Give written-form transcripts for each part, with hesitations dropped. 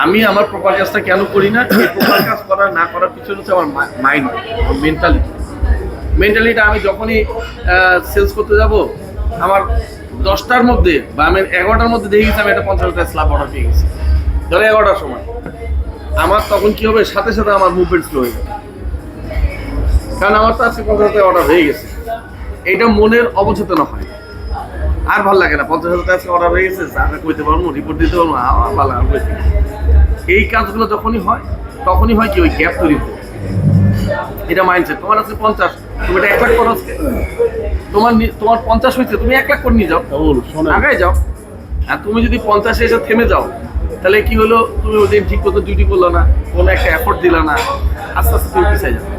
আমি আমার প্রপার কাজটা কেন করি না, এই প্রপার কাজ করা না করার পিছনে হচ্ছে আমার মাইন্ড, মেন্টালিটা। আমি যখনই সেলস করতে যাব, আমার 10টার মধ্যে বা আমি 11টার মধ্যে দেখে গেছি আমি একটা 50,000 স্ল্যাব অর্ডার পেয়ে গেছি, ধরো 11টার সময়। আমার তখন কি হবে, সাথে সাথে আমার মুভমেন্ট স্লো হয়ে যাবে, কারণ আমার তো আজকে 50,000 অর্ডার হয়ে গেছে। এটা মনের অবচেতন হয়, আর ভালো লাগে না। 50,000 আজকে অর্ডার হয়ে গেছে, আমি কইতে পারবো, রিপোর্ট দিতে পারবো, ভালো লাগে। এই কাজগুলো যখনই হয় তখনই হয় কি ওই গ্যাপ তৈরি হয়। এটা মাইন্ডসেট। তোমার আছে 50, তুমি এটা 1 লাখ করো আজকে, তোমার 50 হয়েছে, তুমি 1 লাখ করে নিয়ে যাও, আগায় যাও। আর তুমি যদি 50-এ এসে থেমে যাও, তাহলে কি হলো, তুমি ওই দিন ঠিক মতো ডিউটি করলো না, কোনো একটা এফোর্ট দিলা না, আস্তে আস্তে তুমি পিছিয়ে যাবে।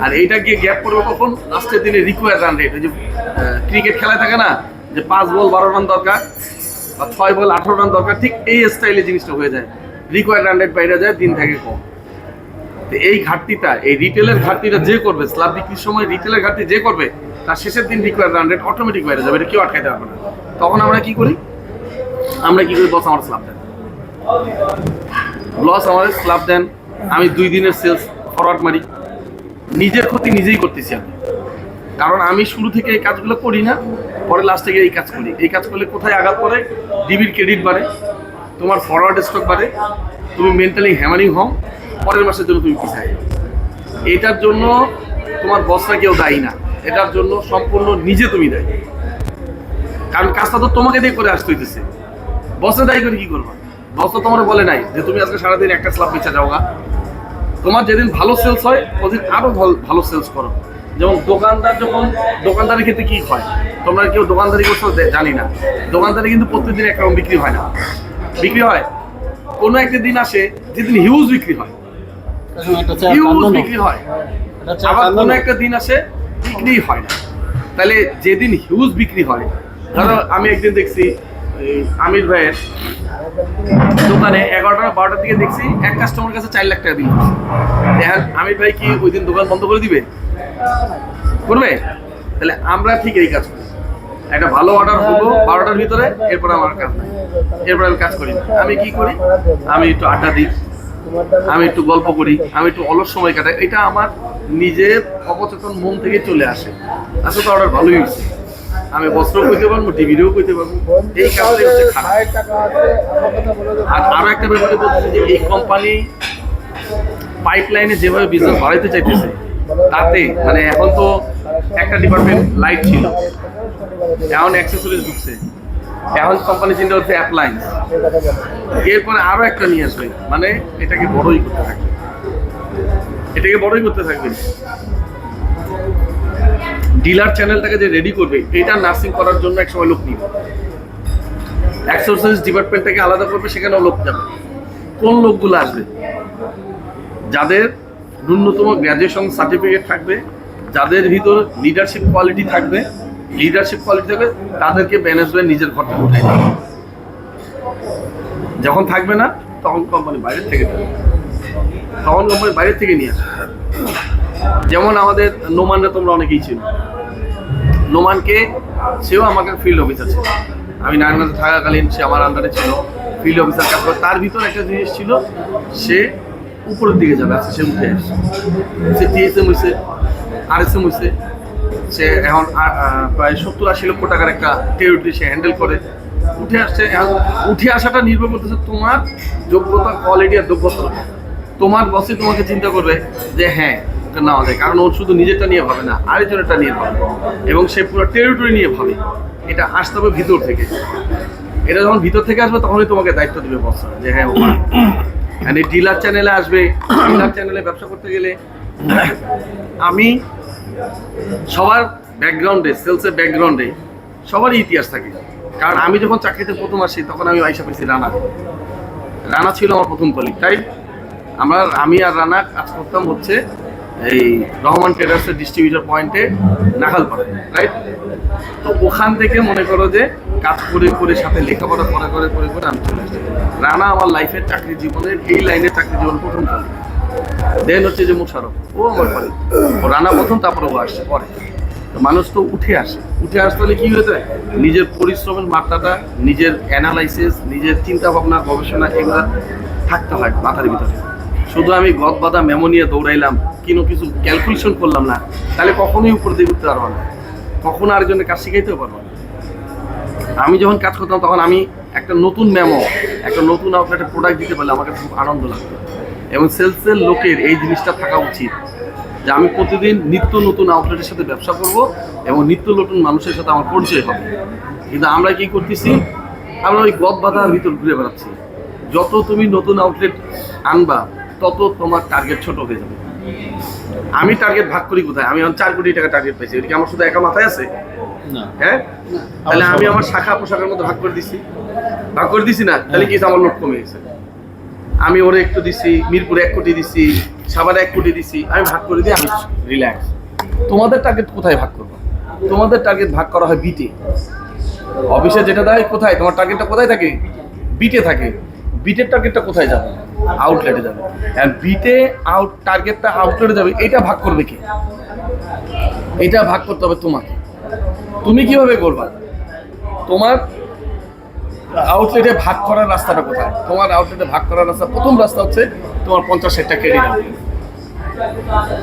আর এইটা গিয়ে গ্যাপ করবে কখন, লাস্টের দিনে রিকোয়ার রান রেট। যে ক্রিকেট খেলায় থাকে না, যে 5 বল 12 রান দরকার বা 6 বল 18 রান দরকার, ঠিক এই স্টাইলে জিনিসটা হয়ে যায়, রিকোয়ার রান রেট বাইরে যায়, দিন থাকে কম। তো এই ঘাটতিটা, এই রিটেলের ঘাটতিটা যে করবে, স্ল্যাব বিক্রির সময় রিটেলের ঘাটতি যে করবে, তার শেষের দিন রিকোয়ার রান রেট অটোমেটিক বাইরে যাবে, এটা কেউ আটকাইতে পারবে না। তখন আমরা কি করি, বস আমার স্ল্যাব দেন, লস আমাদের স্ল্যাব দেন, আমি 2 দিনের সেলস ফরওয়ার্ড মারি। নিজের ক্ষতি নিজেই করতেছি আমি, কারণ আমি শুরু থেকে এই কাজগুলো করি না, পরে লাস্টে গিয়ে এই কাজ করি। এই কাজ করলে কোথায় আঘাত পড়ে, ডিবির ক্রেডিট বাড়ে, তোমার ফরওয়ার্ড স্টক বাড়ে, তুমি মেন্টালি হ্যামারিং হও, পরের মাসের জন্য তুমি পিছাই। এটার জন্য তোমার বসরা কেউ দায়ী না, এটার জন্য সম্পূর্ণ নিজে তুমি দায়ী, কারণ কাজটা তো তোমাকে দিয়ে করে আসতে হইতেছে। বসে দায়ী করে কি করবা? বস তো তোমার বলে নাই যে তুমি আজকে সারাদিন একটা স্ল্যাব পিছা যাও গা। তোমার যেদিন ভালো সেলস হয় ওদিন আরো ভালো সেলস করো। যেমন দোকানদার, যখন দোকানদারের ক্ষেত্রে কি হয়, তোমরা কেউ দোকানদারি করছো জানি না, দোকানদারি কিন্তু প্রত্যেকদিন একরকম বিক্রি হয় না, বিক্রি হয় কোনো একটা দিন আসে যেদিন হিউজ বিক্রি হয়, আবার কোনো একটা দিন আসে বিক্রি হয় না। তাহলে যেদিন হিউজ বিক্রি হয়, ধরো আমি একদিন দেখছি আমির ভাইয়ের দোকানে 11টা 12টার দিকে দেখছি এক কাস্টমার কাছে 4 লাখ টাকা বিল করছে। দেখেন আমির ভাই কি ওই দিন দোকান বন্ধ করে দিবে? করবে? তাহলে আমরা ঠিক এই কাজ করি, একটা ভালো অর্ডার হবো 12টার ভিতরে, এরপর আমার কাজ নাই, এরপর আমি কাজ করি না। আমি কি করি, আমি একটু আড্ডা দিই, আমি একটু গল্প করি, আমি একটু অলস সময় কাটাই। এটা আমার নিজের অবচেতন মন থেকে চলে আসে, আসলে তো অর্ডার ভালোই হয়েছে, আমি বস্ত্র কইতে পারবো, টিভিও কইতে পারবো। এই কাজটাই হচ্ছে খারাপ। আর আরো একটা ব্যাপারে বলছি যে এই কোম্পানি পাইপলাইনে যেভাবে বিজনেস বাড়াইতে চাইতেছে, তাতে মানে এখন তো একটা ডিপার্টমেন্ট লাইট ছিল, এখন অ্যাক্সেসরিজ ঢুকছে, এখন কোম্পানি চিন্তা হচ্ছে অ্যাপ্লায়েন্স, এরপরে আরো একটা নিয়ে আসবে, মানে এটাকে বড়ই করতে থাকবে, এটাকে বড়ই করতে থাকবে। ডিলার চ্যানেলটাকে যে রেডি করবে, এটা নার্সিং করার জন্য এক সময় লোক নিবে, অ্যাক্সেসরিজ ডিপার্টমেন্টটাকে আলাদা করবে, সেখানেও লোক যাবে। কোন লোকগুলো আসবে? যাদের ন্যূনতম গ্র্যাজুয়েশন সার্টিফিকেট থাকবে, যাদের ভিতর লিডারশিপ কোয়ালিটি থাকবে, তাদেরকে ম্যানেজমেন্ট নিজের ঘর থেকে উঠাই দেবে। যখন থাকবে না, তখন কোম্পানি বাইরে থেকে দেবে, নিয়ে আসবে। যেমন আমাদের নোমানরা তোমরা অনেকেই ছিল, নোমানকে সেও আমাকে ফিল্ড অফিসার ছিল, আমি নারায়ণগঞ্জে থাকাকালীন সে আমার আন্ডারে ছিল, ফিল্ড অফিসার কাজ করে। তার ভিতর একটা জিনিস ছিল, সে উপরের দিকে যাবে, আচ্ছা সে উঠে আসছে, সে টিএসএম হয়েছে, আরএসএম হয়েছে, সে এখন প্রায় 70-80 লক্ষ টাকার একটা টেরিটরি সে হ্যান্ডেল করে উঠে আসছে। উঠে আসাটা নির্ভর করতেছে তোমার যোগ্যতা, কোয়ালিটি আর দক্ষতা। তোমার বসই তোমাকে চিন্তা করবে যে হ্যাঁ এটা নেওয়া যায়, কারণ ওর শুধু নিজেরটা নিয়ে ভাবে না, আরেকজনেরটা নিয়ে ভাবে, এবং সে পুরো টেরিটরি নিয়ে ভাবে। এটা আসতে হবে ভিতর থেকে। এটা যখন ভিতর থেকে আসবে, তখনই তোমাকে দায়িত্ব দেবে বস, যে হ্যাঁ এই ডিলার চ্যানেলে আসবে। ডিলার চ্যানেলে ব্যবসা করতে গেলে আমি সবার ব্যাকগ্রাউন্ডে, সেলসের ব্যাকগ্রাউন্ডে সবারই ইতিহাস থাকে। কারণ আমি যখন চাকরিতে প্রথম আসি, তখন আমি আইসা পেয়েছি রানা ছিল আমার প্রথম কলিগ। তাই আমি আর রানা কাজ করতাম হচ্ছে এই রহমান ট্রেডার্সের ডিস্ট্রিবিউটর পয়েন্টে নাখালপাড়া, রাইট? তো ওখান থেকে মনে করো যে কাজ করে সাথে লেখাপড়া করে আমি চলে আসছি। রানা আমার লাইফের চাকরি জীবনের, এই লাইনের চাকরি জীবন প্রথম কলিগ। দেন হচ্ছে যে মোশারফ, ও আমার কলিগ। ও রানা প্রথম, তারপরে ও আসছে পরে। মানুষ তো উঠে আসতে হলে কি হতে হয়, নিজের পরিশ্রমের মাত্রাটা, নিজের অ্যানালাইসিস, নিজের চিন্তা ভাবনা, গবেষণা এগুলো থাকতে হয় মাথার ভিতরে। শুধু আমি গদ বাঁধা মেমো নিয়ে দৌড়াইলাম, কিছু ক্যালকুলেশন করলাম না, তাহলে কখনোই উপর দিয়ে উঠতে পারবো না, কখনো আরেকজনের কাজ শিখাইতেও পারবো না। আমি যখন কাজ করতাম তখন আমি একটা নতুন মেমো, একটা নতুন আউটলেটের প্রোডাক্ট দিতে পারলে আমাকে খুব আনন্দ লাগতো। এবং সেলসের লোকের এই জিনিসটা থাকা উচিত যে আমি প্রতিদিন নিত্য নতুন আউটলেটের সাথে ব্যবসা করব এবং নিত্য নতুন মানুষের সাথে আমার পরিচয় হবে। কিন্তু আমরা কি করতেছি, আমরা ওই গদ বাঁধার ভিতর ঘুরে বেড়াচ্ছি। যত তুমি নতুন আউটলেট আনবা তত তোমার টার্গেট ছোট হয়ে যাবে। আমি টার্গেট ভাগ করি কোথায়? আমি এখন 4 কোটি টাকা টার্গেট পাইছি, এটা কি আমার শুধু একা মাথায় আছে? হ্যাঁ, তাহলে আমি আমার শাখা পোশাকের মধ্যে ভাগ করে দিছি না, তাহলে কি আমার লোক কমে গেছে। আমি ওরে একটু দিছি, মিরপুরে 1 কোটি দিছি, সাভারে 1 কোটি দিছি, আমি ভাগ করে দিই, আমি রিল্যাক্স। তোমাদের টার্গেট কোথায় ভাগ করবো? তোমাদের টার্গেট ভাগ করা হয় বিটে। অফিসে যেটা দেয় কোথায়, তোমার টার্গেটটা কোথায় থাকে? বিটে থাকে। বিটের টার্গেটটা কোথায় যাবে? আউটলেটে যাবে। আর বিটে টার্গেটটা আউটলেটে যাবে, এটা ভাগ করবে কে? এটা ভাগ করতে হবে তোমাকে। তুমি কিভাবে করবা? তোমার আউটলেটে ভাগ করার রাস্তাটা কোথায়? তোমার আউটলেটে ভাগ করার রাস্তা, প্রথম রাস্তা হচ্ছে তোমার 50-60টা ক্রেডিট আউটলেট।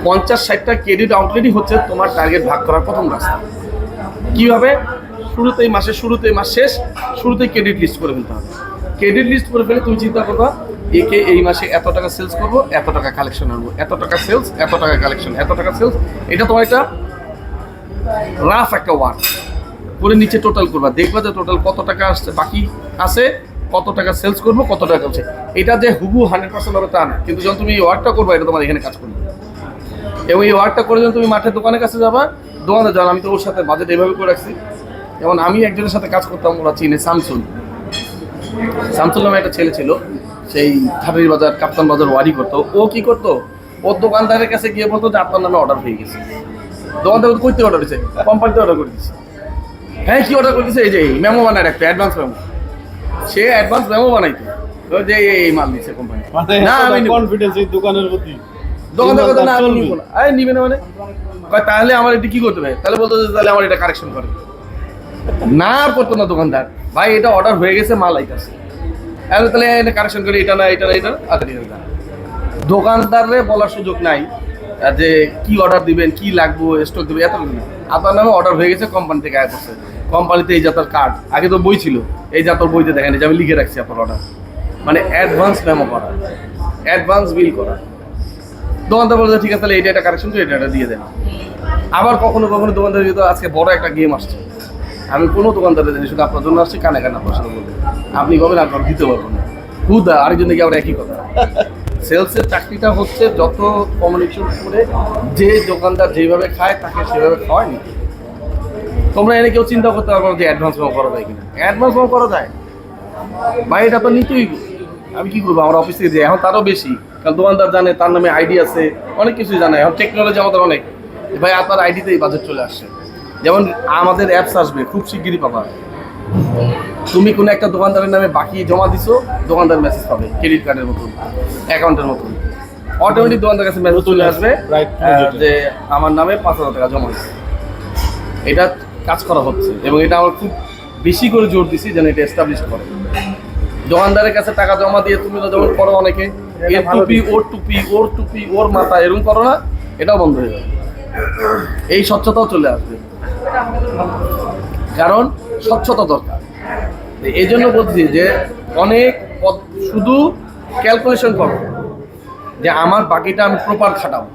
50-60টা ক্রেডিট আউটলেটই হচ্ছে তোমার টার্গেট ভাগ করার প্রথম রাস্তা। কিভাবে? শুরুতেই মাস শেষ, শুরুতেই ক্রেডিট লিস্ট করে ফেলতে হবে। ক্রেডিট লিস্ট করে ফেলে তুমি চিন্তা করবা, একে এই মাসে এত টাকা সেলস করবো, এত টাকা কালেকশন আনবো, এত টাকা সেলস, এত টাকা কালেকশন, এত টাকা সেলস। এটা তোমার একটা রাফ একটা ওয়ার্ক করে নিচে টোটাল করবা, দেখবা যে টোটাল কত টাকা আসছে, বাকি আছে কত টাকা সেলস করবো, কত টাকা হচ্ছে। এটা যে হুবু 100% হবে তা না, কিন্তু যখন তুমি এই ওয়ার্কটা করবা, এটা তোমার এখানে কাজ করবে। এবং এই ওয়ার্কটা করে যখন তুমি মাঠের দোকানের কাছে যাবা, দোকানে যান, আমি তো ওর সাথে বাজেট এইভাবে করে রাখছি। যেমন আমি একজনের সাথে কাজ করতাম, ওরা চিনে, শামসুল নামে একটা ছেলে ছিল, সেই ঠাকুর বাজার, কাপ্তান বাজার ওয়ারি করতো। ও কি করতো, ওর দোকানদারের কাছে গিয়ে বলতো যে আপনার নামে অর্ডার হয়ে গেছে। দোকানদার কইতে অর্ডার দিচ্ছে, কোম্পানিতে অর্ডার করে দিচ্ছে। হ্যাঁ, কি অর্ডার করে দিচ্ছে? এই যে মেমো বানায় রাখতো, অ্যাডভান্স মেমো। সে অ্যাডভান্স মেমো বানাইতো যে এই মাল দিচ্ছে কোম্পানি। না, আমি কনফিডেন্স এই দোকানের প্রতি। দোকানদার কথা না, আমি নিব না। আরে নিবে না মানে? তাহলে আমার এটা কি করতে হবে? তাহলে বলতো যে তাহলে আমার এটা কারেকশন করে। না করতো না দোকানদার, ভাই এটা অর্ডার হয়ে গেছে, মাল আইতাছে, তাহলে এটা কারেকশন করে, এটা না, আচ্ছা ঠিক আছে। দোকানদারে বলার সুযোগ নাই যে কি অর্ডার দিবেন, কি লাগবো, স্টক দেবে, এত কিছু না। আপনার নামে অর্ডার হয়ে গেছে, কোম্পানি থেকে আয় করছে, কোম্পানিতে এই যাত্রার কার্ড, আগে তো বই ছিল, এই যাত্রার বইতে দেখেন যে আমি লিখে রাখছি আপনার অর্ডার। মানে অ্যাডভান্স মেমো করা, অ্যাডভান্স বিল করা। দোকানদার বলছে ঠিক আছে, তাহলে এটা কারেকশন করে এটা দিয়ে দেন। আবার কখনো কখনো দোকানদার যেহেতু আজকে বড় একটা গেম আসছে, আমি কোনো দোকানদারের জানি শুধু আপনার জন্য আসছি, কানে আপনার সাথে বলবেন, আপনি বলবেন আপনার দিতে পারবো না, হুদা আরেকজনে কি আবার একই কথা। সেলসের চাকরিটা হচ্ছে যত কমিউনিকেশন করে যে দোকানদার যেভাবে খায় তাকে সেভাবে খাওয়ায় নি। তোমরা এনে কেউ চিন্তা করতে পারবো যে অ্যাডভান্স মেমো করা যায় কিনা। অ্যাডভান্স মেমো করা যায় ভাই, এটা তো নিতেই। আমি কি করবো, আমার অফিস থেকে যাই, এখন তারও বেশি, কারণ দোকানদার জানে, তার নামে আইডি আছে, অনেক কিছুই জানে। এখন টেকনোলজি আমাদের অনেক, ভাই আপনার আইডিতেই বাজেট চলে আসছে। যেমন আমাদের অ্যাপস আসবে, খুব শিগগিরই পাবা। তুমি কোনো একটা দোকানদারের নামে বাকি জমা দিছো, দোকানদার মেসেজ পাবে, ক্রেডিট কার্ডের মতন, অ্যাকাউন্টের মতন, অটোমেটিক দোকানদার কাছে মেসেজ চলে আসবে যে আমার নামে 5,000 টাকা জমা দিচ্ছে। এটা কাজ করা হচ্ছে এবং এটা আমার খুব বেশি করে জোর দিছি যেন এটা এস্টাবলিশ করে। দোকানদারের কাছে টাকা জমা দিয়ে তুমি তো যেমন করো অনেকে, এর টুপি ওর টুপি, ওর টুপি ওর মাথা, এরকম করো না, এটাও বন্ধ হয়ে যাবে। এই স্বচ্ছতাও চলে আসবে, কারণ স্বচ্ছতা দরকার। এই জন্য বলছি যে অনেক শুধু ক্যালকুলেশন করো যে আমার বাকিটা আমি প্রপার খাটাবো,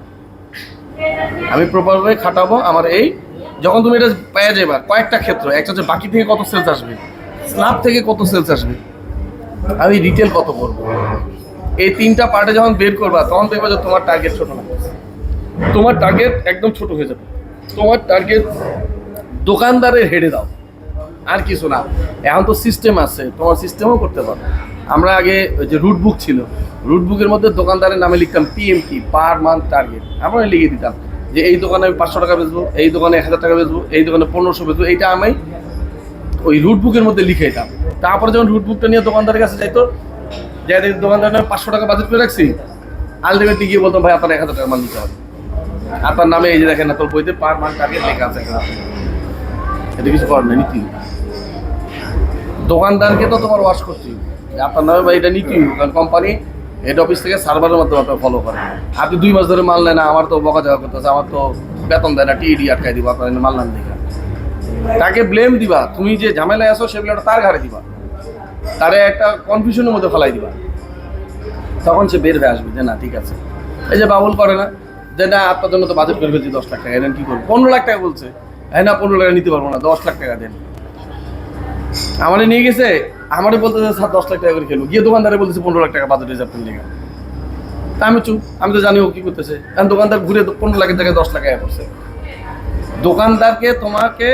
আমি প্রপারভাবে খাটাবো। আমার এই যখন তুমি এটা পেয়ে যাবে, কয়েকটা ক্ষেত্র, একটা হচ্ছে বাকি থেকে কত সেলস আসবে, স্ল্যাব থেকে কত সেলস আসবে, আমি রিটেল কত করবো, এই 3টা পার্টে যখন বের করবা তখন দেখবে যে তোমার টার্গেট ছোট না, তোমার টার্গেট একদম ছোট হয়ে যাবে। তোমার টার্গেট দোকানদারের হেডে দাও, আর কিছু না। এখন তো সিস্টেম আছে, তোমার সিস্টেমও করতে পারো। আমরা আগে ওই যে রুট বুক ছিল, রুট বুকের মধ্যে দোকানদারের নামে লিখতাম পিএমটি, পার মান্থ টার্গেট। আমরা লিখে দিতাম যে এই দোকানে আমি 500 টাকা বেচবো, এই দোকানে 1000 টাকা বেচবো, এই দোকানে 1500 বেচবো। এইটা আমি ওই রুট বুকের মধ্যে লিখে দিতাম। তারপরে যখন রুট বুকটা নিয়ে দোকানদারের কাছে যাইতো, যাই দোকানদার 500 টাকা বাজেট করে রাখছি, আলটিমেটলি গিয়ে বলতাম ভাই আপনার 1000 টাকা মাল দিতে হবে। আপনার নামে এই যে দেখেন না তোর বইতে পার মান টার্গেট লেখা আছে এখানে। এটা কিছু করার নেই, নীতি। দোকানদারকে তো তোমার ওয়াশ করতেই হবে। আপনার নামে বা এটা নীতি, কারণ কোম্পানি হেড অফিস থেকে সার্ভারের মাধ্যমে আপনার ফলো করে। আপনি 2 মাস ধরে মাল নেন না, আমার তো বকাঝকা করতেছে, আমার তো বেতন দেয় না, টিডি আটকাই দিবা আপনার মাল নেন দেখা। তাকে ব্লেম দিবা, তুমি যে ঝামেলায় আসো সেগুলো তার ঘাড়ে দিবা, তারে একটা কনফিউশনের মধ্যে ফেলাই দিবা। তখন সে বের হয়ে আসবে যে না ঠিক আছে। এই যে বাবুল করে না যে না আপনার জন্য তো বাজেট করে ফেলছি 10 লাখ টাকা, এনেন কি করবো, 15 লাখ টাকা বলছে, হ্যাঁ না 15 টাকা নিতে পারবো না, 10 লাখ টাকা দেন। আমারে নিয়ে গেছে, আমারে বলতেছে স্যার 10 লাখ টাকা করে খেলবো, গিয়ে দোকানদারে বলতেছে 15 লাখ টাকা বাজেট রিজার্ভ লেগে। তা আমি চুপ, আমি তো জানি ও কি করতেছে, কারণ দোকানদার ঘুরে 15 লাখের জায়গায় 10 লাখ টাকা পড়ছে। দোকানদারকে তোমাকে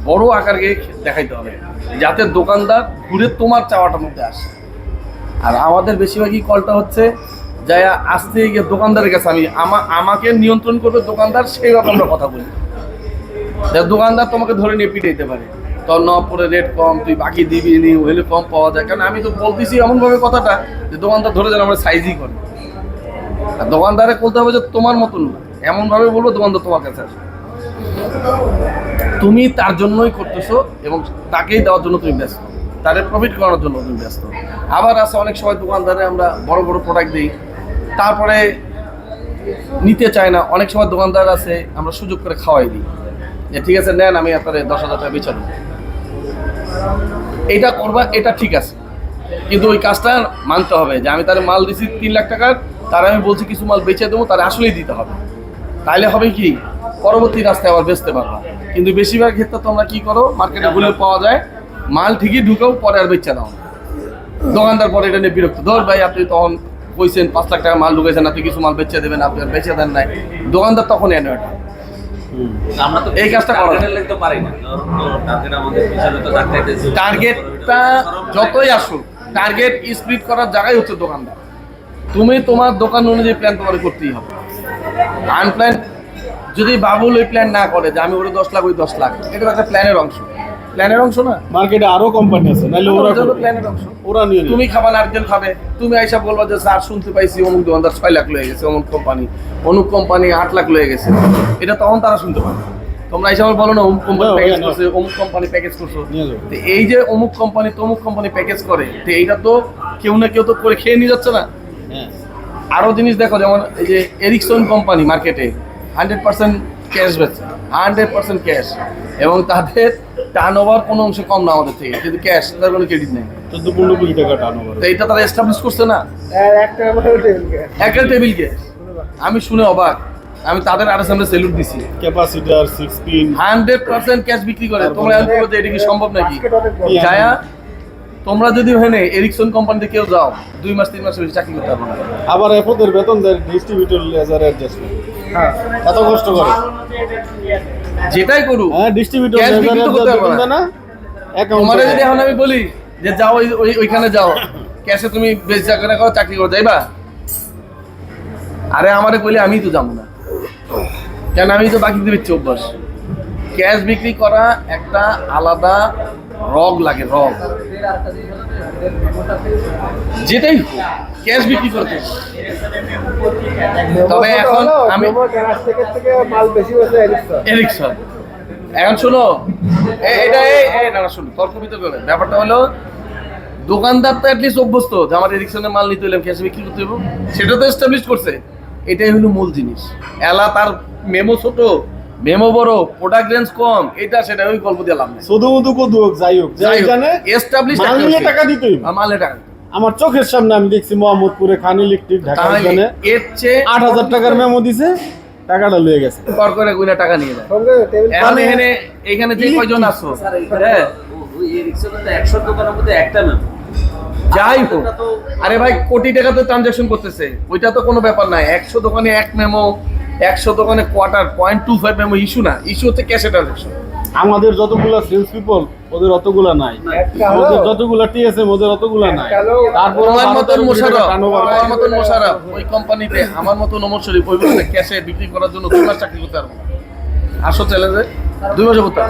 বড় আকারে দেখাইতে হবে যাতে দোকানদার ঘুরে তোমার চাওয়াটার মধ্যে আসে। আর আমাদের বেশিরভাগই কলটা হচ্ছে যাই আসতে গিয়ে দোকানদারের কাছে আমি আমাকে নিয়ন্ত্রণ করবে দোকানদার, সেইভাবে আমরা কথা বলি। দোকানদার তোমাকে ধরে নিয়ে পিটে দিতে পারে, তোর নপরে রেট কম, তুই বাকি দিবি নি, হলে কম পাওয়া যায়। কারণ আমি তো বলতেছি এমনভাবে কথাটা যে দোকানদার ধরে যেন আমরা সাইজই করে। আর দোকানদারে বলতে হবে যে তোমার মতন না, এমনভাবে বলবো দোকানদার তোমার কাছে আসবে। তুমি তার জন্যই করতেছো এবং তাকেই দেওয়ার জন্য তুমি ব্যস্ত, তাদের প্রফিট করানোর জন্য তুমি ব্যস্ত। আবার আছে অনেক সময় দোকানদারে আমরা বড় বড় প্রোডাক্ট দিই, তারপরে নিতে চায় না। অনেক সময় দোকানদার আছে আমরা সুযোগ করে খাওয়াই দিই যে ঠিক আছে নেন, আমি আপনার 10,000 টাকা বেচা দেবো। এটা করবা, এটা ঠিক আছে, কিন্তু ওই কাজটা মানতে হবে যে আমি তার মাল দিছি 3 লাখ টাকার, তার আমি বলছি কিছু মাল বেচে দেবো, তার আসলেই দিতে হবে। তাইলে হবে কি পরবর্তী রাস্তায় আবার বেচতে পারবা। কিন্তু বেশিরভাগ ক্ষেত্রে তোমরা কি করো, মার্কেটে ঘুরে পাওয়া যায় মাল ঠিকই ঢুকেও পরে আর বেচা দাও। দোকানদার পরে এটা নিয়ে বিরক্ত, ধর ভাই আপনি তখন কইছেন 5 লাখ টাকা মাল ঢুকেছেন, আপনি কিছু মাল বেচে দেবেন, আপনি আর বেচে দেন নাই। দোকানদার তখন এনে এটা আমরা তো এই কাজটা লিখতে পারি না। টার্গেট আমাদের পিছনে তো ডাক্তারদের টার্গেটটা যতই আসুক, টার্গেট স্প্লিট করার জায়গায় হচ্ছে দোকানদার। তুমি তোমার দোকান অনুযায়ী প্ল্যান তোমার করতেই হবে। আনপ্ল্যান যদি বাবুল ওই প্ল্যান না করে যে আমি ওরে 10 লাখ ওই 10 লাখ, এটা একটা প্ল্যানের অংশ। প্ল্যানের অংশ না, মার্কেটে আরো কোম্পানি আছে, নাহলে ওরা প্ল্যানের অংশ। ওরা নিয়ে নেবে। তুমি খাবা না আরেকজন খাবে, তুমি আইসা বলবা যে স্যার শুনতে পাইছি অমুক দোকানদার 6 লাখ লয়ে গেছে, অমুক কোম্পানি 8 লাখ লয়ে গেছে। এটা তখন তারা শুনতে পাবে। তোমরা আইসা বলো না অমুক কোম্পানি প্যাকেজ করছে, অমুক কোম্পানি প্যাকেজ করছো। তো এই যে অমুক কোম্পানি তমুক কোম্পানি প্যাকেজ করে, তো এইটা তো কেউ না কেউ তো করে খেয়ে নিয়ে যাচ্ছে না। আরো জিনিস দেখো, যেমন এই যে এরিকসন কোম্পানি মার্কেটে 100% ক্যাশ বেচে, 100% ক্যাশ, এবং তাদের টার্নওভার কোনো অংশে কম না আমাদের থেকে, কিন্তু ক্যাশ তার কোনো ক্রেডিট নেই। 14-15 কোটি টাকা টার্নওভার। তো এইটা তারা এস্টাবলিশ করছে না, একটা টেবিল ক্যাশ। আমি শুনে অবাক, আমি তাদের আরো সামনে সেলুট দিছি। ক্যাপাসিটার 6 পিন 100% ক্যাশ বিক্রি করে। তোমরা জানতে পারো যে এটা কি সম্ভব নাকি? যায়া তোমরা যদি ওখানে এরিকসন কোম্পানিতে কেউ যাও 2 মাস 3 মাসের বেশি চাকরি করতে পারবে না। আবার এফোদের বেতন দেয় ডিস্ট্রিবিউটর লেজার অ্যাডজাস্টমেন্ট। হ্যাঁ, এত কষ্ট করে যেটাই করুক হ্যাঁ ডিস্ট্রিবিউটর ক্যাশ লেজার বিক্রি তো করতে পারবে অ্যাডজাস্টমেন্ট না। না অ্যাকাউন্ট। তোমারে যদি এখন আমি বলি যে যাও ওইখানে যাও, ক্যাশে তুমি বেশ জায়গা করো, চাকরি করো, যাইবা? আরে আমারে কইলে আমি তো যাবো না, কেন আমি তো বাকি দিচ্ছি অভ্যাস। ক্যাশ বিক্রি করা একটা আলাদা রগ লাগে, রগ। যেটাই হোক ক্যাশ বিক্রি করতে। তবে এখন আমি এরিকসন এখন শোনো, এটা না শোনো, তর্ক বিতর্ক করে ব্যাপারটা হলো দোকানদার তো অ্যাটলিস্ট অভ্যস্ত যে আমার এরিকসনের মাল নিতে হলে ক্যাশে বিক্রি করতে হবে, সেটা তো এস্টাবলিশ করছে। এটাই হলো মূল জিনিস। এলা তার মেমো ছোট, মেমো বড়, প্রোডাক্ট রেঞ্জ কম, এটা সেটা ওই গল্প দিয়ে লাভ নেই। শুধু কদুক যাই হোক যাই জানে এস্টাবলিশ মালিনে টাকা দিতেই মালে টাকা। আমার চোখের সামনে আমি দেখছি মোহাম্মদপুরে খান ইলেকট্রিক ঢাকা জানে এর চেয়ে 8,000 টাকার মেমো দিছে, টাকাটা লয়ে গেছে। কর করে গুনা টাকা নিয়ে যায়। এখন এখানে যে কয়জন আসছো, হ্যাঁ ওই এরিকসনের তো 100 দোকানের মধ্যে একটা না। যাই হোক, আরে ভাই কোটি টাকা তো ট্রানজাকশন করতেছে, ওইটা তো কোনো ব্যাপার নাই। 100 দোকানে 1 মেমো, 100 দোকানে কোয়ার্টার 0.25 মেমো ইস্যু না, ইস্যু হচ্ছে ক্যাশে ট্রানজাকশন। আমাদের যতগুলা সেলস পিপল ওদের অতগুলা নাই, ওদের যতগুলা টিএসএম ওদের অতগুলা নাই। তারপর আমার মতন মোশাররফ ওই কোম্পানিতে, আমার মতন ওমর শরীফ ওই বলতে ক্যাশে বিক্রি করার জন্য 2 মাস চাকরি করতে পারবো না। আসো চ্যালেঞ্জে 2 মাসে করতে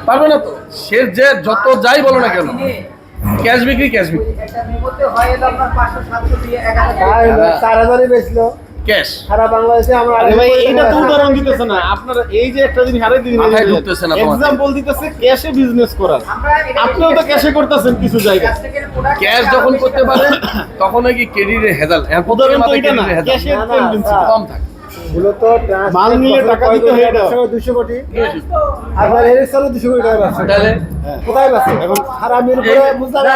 পারবে না তো। সে যে যত যাই বলো না কেন, ক্যাশ বিক্রি ক্যাশ। সারা বাংলাদেশে আমরা আরে ভাই এইটা তো উদাহরণ দিতেছে না আপনারা, এই যে একটা জিনিস আরেক দিন মাথায় ঢুকতেছে না তোমাদের। এক্সাম্পল দিতেছে ক্যাশে বিজনেস করার, আপনিও তো ক্যাশে করতেছেন কিছু জায়গায়। ক্যাশ যখন করতে পারে তখন কি ক্রেডিটের হেজাল, উদাহরণ তো এটা না, ক্যাশের টেন্ডেন্সি কম থাকে। মূলত মাল নিয়ে টাকা দিতে হয় এটা। 200 কোটি আর এর সালে 200 কোটি টাকা ব্যবসা তাহলে কোথায় ব্যবসা এখন সারা মিরপুরে বুঝলাম না,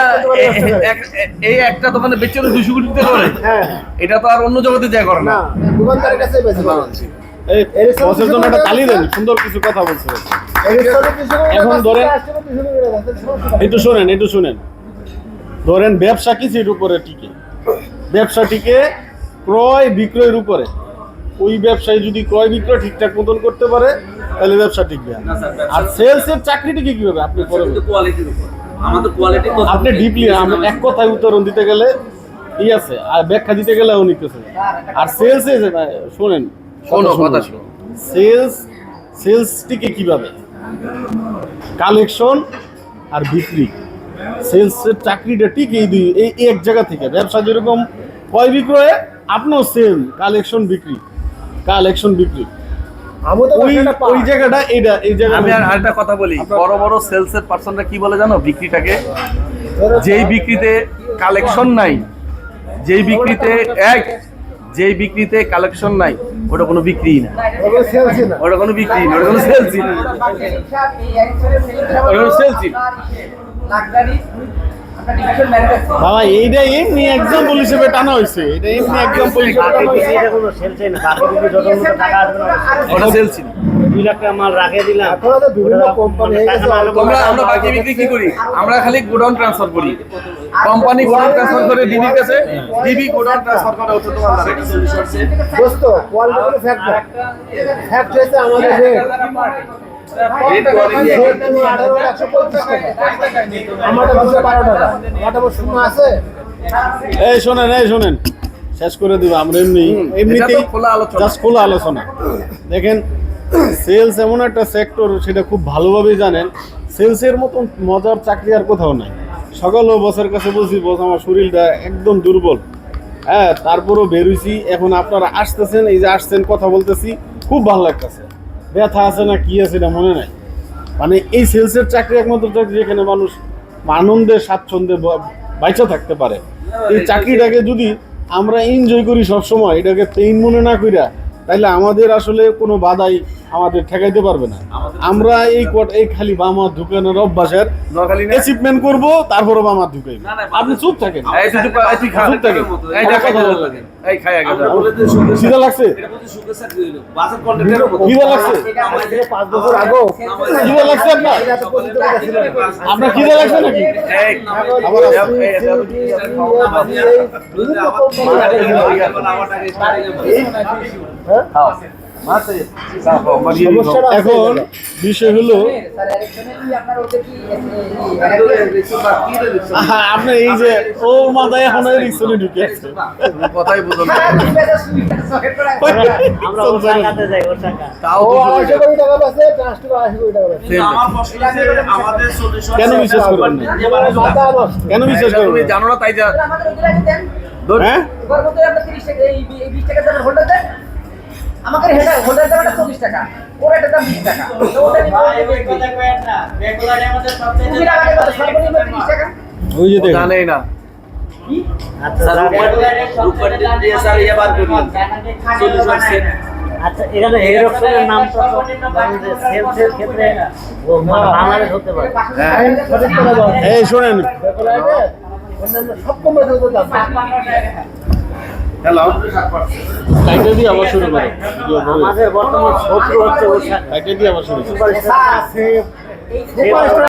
এই একটা দোকানে বেচে তো 200 কোটি টাকা করে, হ্যাঁ এটা তো আর অন্য জগতে যায় করে না না। দোকানদারের কাছে বেশি এই বসের জন্য একটা তালি দেন, সুন্দর কিছু কথা বলছে। এখন ধরেন একটু শোনেন ধরেন ব্যবসা কিছুর উপরে টিকে, ব্যবসা টিকে ক্রয় বিক্রয়ের উপরে। ওই ব্যবসায়ী যদি ক্রয় বিক্রয় ঠিকঠাক মতন করতে পারে তাহলে ব্যবসা টিকবে। আর সেলস এর চাকরি টিকে কিভাবে আপনি পরে কোয়ালিটির উপর আমাদের কোয়ালিটি আপনি ডিপলি এক কথায় উত্তরণ দিতে গেলে ই আছে, আর ব্যাখ্যা দিতে গেলে অনেক কিছু। আর সেলস এ শোনেন, কথা শোনো। সেলস টিকে কিভাবে? কালেকশন আর বিক্রি। সেলস এর চাকরিটা ঠিক এই এক জায়গা থেকে। ব্যবসা যেরকম ক্রয় বিক্রয়ে, আপনিও সেম কালেকশন বিক্রি। ওই জায়গাটা এটা, এই জায়গা আমি আর আরেকটা কথা বলি, বড় বড় সেলস এর পার্সনরা কি বলে জানো বিক্রিটাকে? যেই বিক্রিতে কালেকশন নাই, যেই বিক্রিতে কালেকশন নাই, ওটা কোনো বিক্রিই না, ওটা কোনো বিক্রি না, ওটা কোনো সেলসই না, ওটা কোনো সেলসই না। বাবা এইটা এমনি এক্সাম্পল হিসেবে টানা হয়েছে, এটা এমনি এক্সাম্পল হিসেবে টানা হয়েছে। ওটা সেলসই না। 2 লাখ টাকা মাল রাখিয়ে দিলাম। এখন তো বিভিন্ন কোম্পানি হয়ে গেছে আমরা বাকি বিক্রি কি করি? আমরা খালি গোডাউন ট্রান্সফার করি, কোম্পানি গোডাউন ট্রান্সফার করে ডিবি কাছে, ডিবি গোডাউন ট্রান্সফার করে হচ্ছে দোকানদারের কাছে। দোস্ত কোয়ালিটি ফ্যাক্ট হচ্ছে আমাদের রেট আমারটা 212 টাকা, ওটা শূন্য আছে। এই শোনেন শেষ করে দিব আমরা। এমনিতেই খোলা আলোচনা। জাস্ট খোলা আলোচনা। দেখেন সেলস এমন একটা সেক্টর, সেটা খুব ভালোভাবেই জানেন। সেলসের মতন মজার চাকরি আর কোথাও নাই। সকালেও বসের কাছে বলছি, বস আমার শরীরটা একদম দুর্বল, হ্যাঁ তারপরও বেরোইছি। এখন আপনারা আসতেছেন, এই যে আসছেন, কথা বলতেছি, খুব ভালো লাগতেছে। ব্যথা আছে না কি আছে এটা মনে নাই। মানে এই সেলসের চাকরি একমাত্র চাকরি যেখানে মানুষ আনন্দে স্বাচ্ছন্দ্যে বাইচা থাকতে পারে। এই চাকরিটাকে যদি আমরা এনজয় করি সবসময়, এটাকে পেইন মনে না কইরা, তাইলে আমাদের আসলে কোনো বাধাই আমাদের ঠেকাইতে পারবে না। আমরা এই খালি বামা ঢুকানোর অভ্যাসের অ্যাচিভমেন্ট করবো, তারপরে বামা ঢুকাইব। আপনি চুপ থাকেন, চুপ থাকেন। খিদা লাগছে, খিদা লাগছে, 5 বছর আগে খিদা লাগছে আপনার? আপনার খিদা লাগছে নাকি? এখন বিষয় হলো আপনার এই যে ও মাথায় এখন রিক্সনে ঢুকে আছে, কথাই বুঝো না। আমরা ওর টাকাতে যাই, ওর টাকা। তাও ও 200 250 কোটি টাকা আছে, ট্রান্সফার 80 কোটি টাকা আছে। আমার প্রশ্ন হচ্ছে আমাদের সলিউশন কেন বিশ্বাস করবেন না? কেন বিশ্বাস তুমি করবেন? জানো না তাই যা হ্যাঁ আমাদের হেডার হোল্ডার দাম 24 টাকা, ওর এটা দাম 20 টাকা। তো ওটা নিয়ে তুমি টাকা দেবে সর্বনিম্ন 30 টাকা। ওই যে দেখেন, জানেই না। আচ্ছা আচ্ছা, এখানে হেরক্সের নাম তো আমাদের সেলসের ক্ষেত্রে মানে বাংলাদেশ হতে পারে। এই শোনেন, সব কোম্পানি তো দাম হ্যালো, কাইটা দিয়ে আবার শুরু করে, আমাদের বর্তমান শত্রু হচ্ছে ওর টাকা। কাইটা দিয়ে আবার শুরু করে। আছে